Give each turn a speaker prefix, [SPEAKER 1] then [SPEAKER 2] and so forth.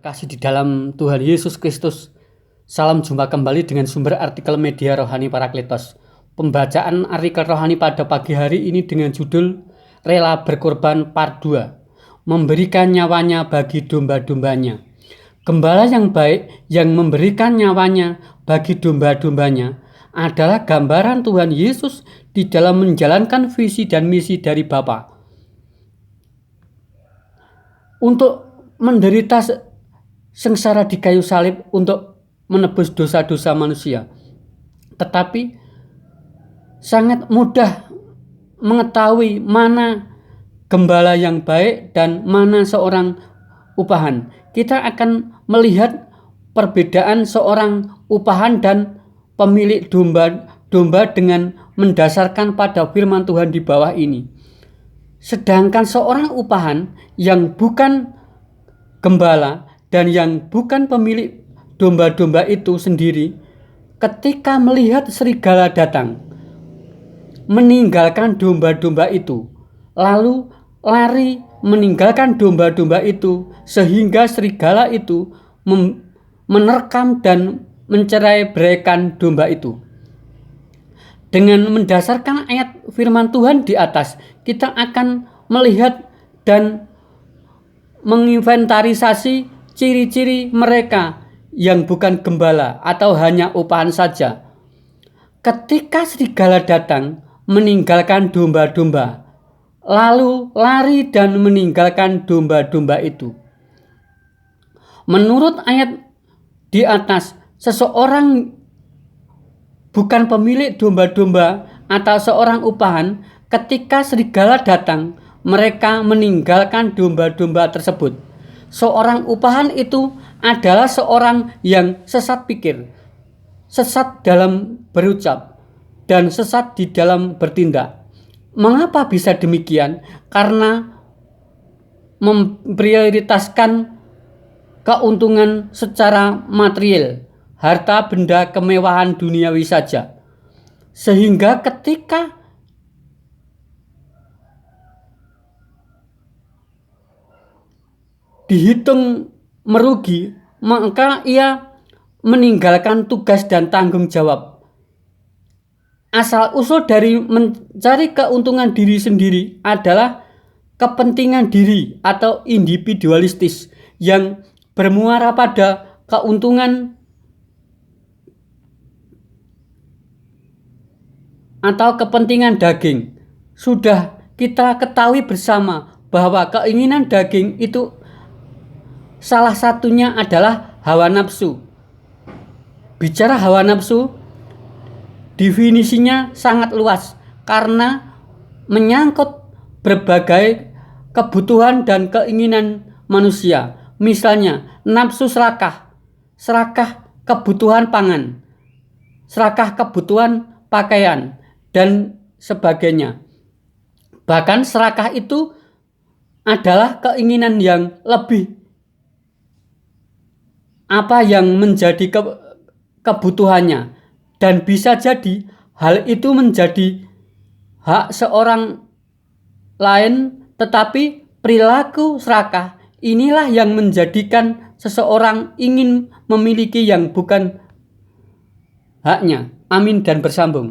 [SPEAKER 1] Kasih di dalam Tuhan Yesus Kristus. Salam jumpa kembali dengan sumber artikel media rohani Parakletos. Pembacaan artikel rohani pada pagi hari ini dengan judul Rela Berkorban Part 2. Memberikan nyawanya bagi domba-dombanya. Gembala yang baik yang memberikan nyawanya bagi domba-dombanya adalah gambaran Tuhan Yesus di dalam menjalankan visi dan misi dari Bapa. Untuk menderita sengsara di kayu salib untuk menebus dosa-dosa manusia. Tetapi sangat mudah mengetahui mana gembala yang baik dan mana seorang upahan. Kita akan melihat perbedaan seorang upahan dan pemilik domba dengan mendasarkan pada firman Tuhan di bawah ini. Sedangkan seorang upahan yang bukan gembala dan yang bukan pemilik domba-domba itu sendiri, ketika melihat serigala datang, meninggalkan domba-domba itu, lalu lari meninggalkan domba-domba itu, sehingga serigala itu menerkam dan mencerai-beraikan domba itu. Dengan mendasarkan ayat firman Tuhan di atas, kita akan melihat dan menginventarisasi ciri-ciri mereka yang bukan gembala atau hanya upahan saja. Ketika serigala datang meninggalkan domba-domba, lalu lari dan meninggalkan domba-domba itu. Menurut ayat di atas, seseorang bukan pemilik domba-domba atau seorang upahan, ketika serigala datang, mereka meninggalkan domba-domba tersebut. Seorang upahan itu adalah seorang yang sesat pikir, sesat dalam berucap, dan sesat di dalam bertindak. Mengapa bisa demikian? Karena memprioritaskan keuntungan secara material, harta benda kemewahan duniawi saja. Sehingga ketika dihitung merugi, maka ia meninggalkan tugas dan tanggung jawab. Asal-usul dari mencari keuntungan diri sendiri adalah kepentingan diri atau individualistis yang bermuara pada keuntungan atau kepentingan daging. Sudah kita ketahui bersama bahwa keinginan daging itu salah satunya adalah hawa nafsu. Bicara hawa nafsu, definisinya sangat luas karena menyangkut berbagai kebutuhan dan keinginan manusia. Misalnya, nafsu serakah kebutuhan pangan, serakah kebutuhan pakaian, dan sebagainya. Bahkan serakah itu adalah keinginan yang lebih apa yang menjadi kebutuhannya, dan bisa jadi hal itu menjadi hak seorang lain, tetapi perilaku serakah inilah yang menjadikan seseorang ingin memiliki yang bukan haknya. Amin dan bersambung.